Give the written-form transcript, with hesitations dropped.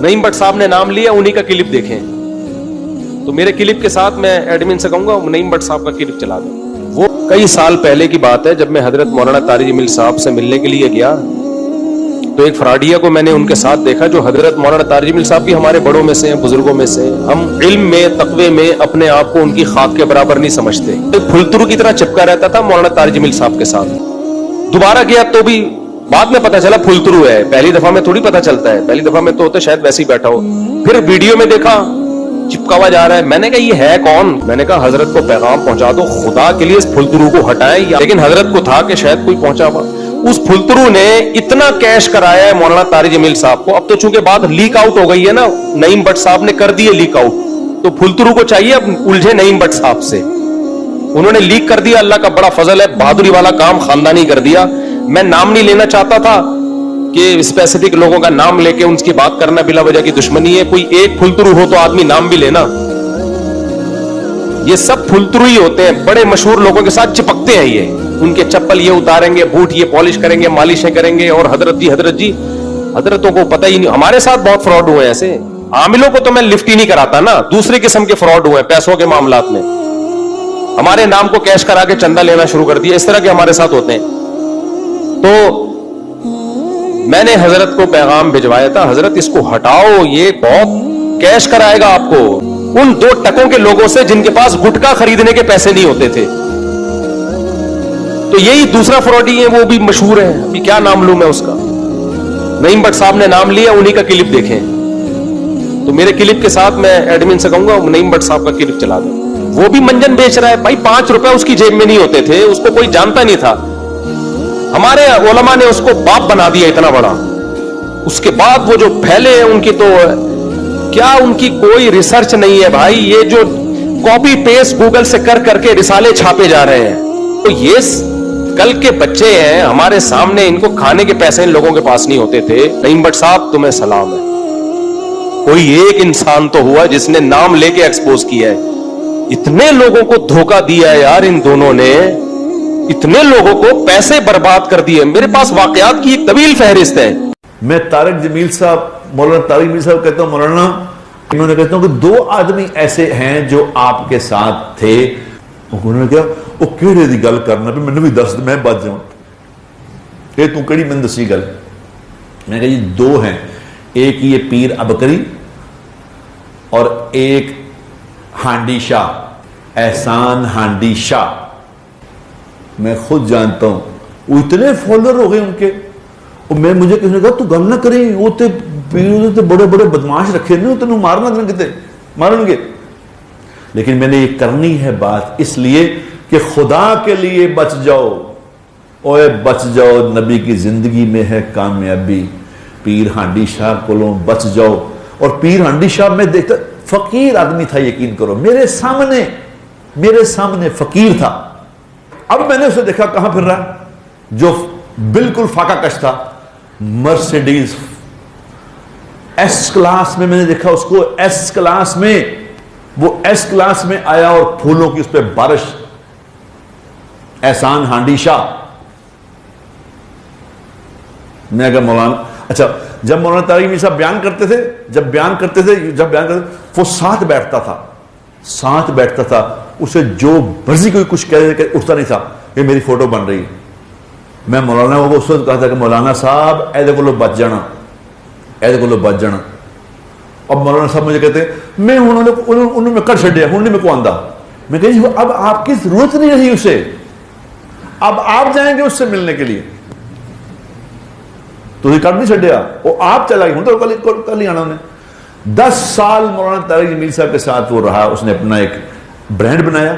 نعیم but صاحب نے نام لیا, انہی کا کلپ دیکھیں. تو میرے کلپ کے ساتھ میں ایڈمن سے کہوں گا نعیم بٹ صاحب کا کلپ چلا دیں. وہ کئی سال پہلے کی بات ہے, جب میں حضرت مولانا طارق جمیل صاحب سے ملنے کے لیے گیا تو ایک فراڈیا کو میں نے ان کے ساتھ دیکھا, جو حضرت مولانا طارق جمیل صاحب بھی ہمارے بڑوں میں سے ہیں, بزرگوں میں سے. ہم علم میں, تقوی میں اپنے آپ کو ان کی خاک کے برابر نہیں سمجھتے. پھلترو کی طرح چپکا رہتا تھا مولانا طارق جمیل صاحب کے ساتھ. دوبارہ گیا تو بھی بعد میں پتا چلا پھلترو ہے, پہلی دفعہ میں تھوڑی پتا چلتا ہے, پہلی دفعہ میں تو ہوتا شاید ویسے ہی بیٹھا ہو. پھر ویڈیو میں دیکھا چپکا ہوا جا رہا ہے. میں نے کہا یہ ہے کون؟ میں نے کہا حضرت کو پیغام پہنچا دو, خدا کے لیے اس پھلترو کو ہٹائیں. لیکن حضرت کو تھا کہ شاید کوئی پہنچا ہوا. اس پھلترو نے اتنا کیش کرایا ہے مولانا طارق جمیل صاحب کو. اب تو چونکہ بات لیک آؤٹ ہو گئی ہے نا, نعیم بٹ صاحب نے کر دیے لیک آؤٹ, تو پھلترو کو چاہیے اب الجھے نعیم بٹ صاحب سے. انہوں نے لیک کر دیا, اللہ کا بڑا فضل ہے, بہادری والا کام خاندانی کر دیا. میں نام نہیں لینا چاہتا تھا کہ اسپیسیفک لوگوں کا نام لے کے ان کی بات کرنا بلا وجہ کی دشمنی ہے. کوئی ایک پھلترو ہو تو آدمی نام بھی لینا. یہ سب پھلترو ہی ہوتے ہیں, بڑے مشہور لوگوں کے ساتھ چپکتے ہیں. یہ ان کے چپل یہ اتاریں گے, بوٹ یہ پالش کریں گے, مالشیں کریں گے, اور حضرت جی حضرتوں کو پتہ ہی نہیں. ہمارے ساتھ بہت فراڈ ہوئے ایسے. عاملوں کو تو میں لفٹ ہی نہیں کراتا نا, دوسرے قسم کے فراڈ ہوئے پیسوں کے معاملات میں. ہمارے نام کو کیش کرا کے چندہ لینا شروع کر دیا, اس طرح کے ہمارے ساتھ ہوتے ہیں. تو میں نے حضرت کو پیغام بھجوایا تھا, حضرت اس کو ہٹاؤ, یہ بہت کیش کرائے گا آپ کو ان 2 ٹکوں کے لوگوں سے جن کے پاس گٹکا خریدنے کے پیسے نہیں ہوتے تھے. تو یہی دوسرا فراڈی ہے, وہ بھی مشہور ہے, ابھی کیا نام لوں میں اس کا. نعیم بٹ صاحب نے نام لیا, انہی کا کلپ دیکھیں. تو میرے کلپ کے ساتھ میں ایڈمن سے کہوں گا نعیم بٹ صاحب کا کلپ چلا دیں. وہ بھی منجن بیچ رہا ہے بھائی, 5 روپے اس کی جیب میں نہیں ہوتے تھے, اس کو کوئی جانتا نہیں تھا. ہمارے علماء نے اس کو باپ بنا دیا اتنا بڑا. اس کے بعد وہ جو پھیلے ہیں ان کی, تو کیا ان کی کوئی ریسرچ نہیں ہے بھائی. یہ جو کاپی پیسٹ گوگل سے کر کر کے رسالے چھاپے جا رہے ہیں, تو یہ کل کے بچے ہیں ہمارے سامنے, ان کو کھانے کے پیسے ان لوگوں کے پاس نہیں ہوتے تھے. نعیم بٹ صاحب تمہیں سلام ہے, کوئی ایک انسان تو ہوا جس نے نام لے کے ایکسپوز کیا ہے. اتنے لوگوں کو دھوکہ دیا ہے یار ان دونوں نے, اتنے لوگوں کو پیسے برباد کر دیے. میرے پاس واقعات کی ایک طویل فہرست ہے. میں طارق جمیل صاحب, مولانا طارق جمیل صاحب کہتا ہوں, مولانا انہوں نے کہتا ہوں کہ 2 آدمی ایسے ہیں جو آپ کے ساتھ تھے. انہوں نے کہا وہ کیڑے دی گل کرنا, پھر میں بھی دس میں بچ جاؤں, کہ تو کڑی میں دسی گل. میں کہا یہ 2 ہیں, ایک یہ پیر ابکری اور ایک ہانڈی شاہ, احسان ہانڈی شاہ. میں خود جانتا ہوں, وہ اتنے فالوور ہو گئے ان کے. اور میں مجھے کسی نے کہا تو گل نہ کریں, وہ تے بڑے بڑے بدماش رکھے نہیں, وہ تینوں مارنا دیں, کتے مارن گے. لیکن میں نے یہ کرنی ہے بات اس لیے کہ خدا کے لیے بچ جاؤ, اوے بچ جاؤ, نبی کی زندگی میں ہے کامیابی. پیر ہانڈی شاہ کو بچ جاؤ. اور پیر ہانڈی شاہ میں دیکھتا فقیر آدمی تھا, یقین کرو, میرے سامنے فقیر تھا. اب میں نے اسے دیکھا کہاں پھر رہا, جو بالکل فاقہ کش تھا, مرسیڈیز ایس کلاس میں. میں نے دیکھا اس کو ایس کلاس میں, وہ ایس کلاس میں آیا اور پھولوں کی اس پہ بارش. احسان ہانڈی شاہ. میں کہا مولانا, اچھا جب مولانا طارق جمیل صاحب بیان کرتے تھے, وہ ساتھ بیٹھتا تھا, اسے جو مرضی کوئی کچھ کہہ دے اٹھتا نہیں تھا کہ میری فوٹو بن رہی ہے. میں مولانا کو اس وقت کہا تھا کہ مولانا صاحب ایدے کو بچ جانا. اب مولانا صاحب مجھے کہتے میں انہوں نے کر چھڑیا, انہوں نے میں کو آندہ. میں کہا جی اب آپ کی ضرورت نہیں رہی اسے, اب آپ جائیں گے اس سے ملنے کے لیے, تو یہ کر نہیں چھڑیا, وہ آپ چلا گئے. ہوں تو کل ہی آنا انہیں. 10 سال مولانا طارق جمیل صاحب کے ساتھ وہ رہا, اس نے اپنا ایک برانڈ بنایا.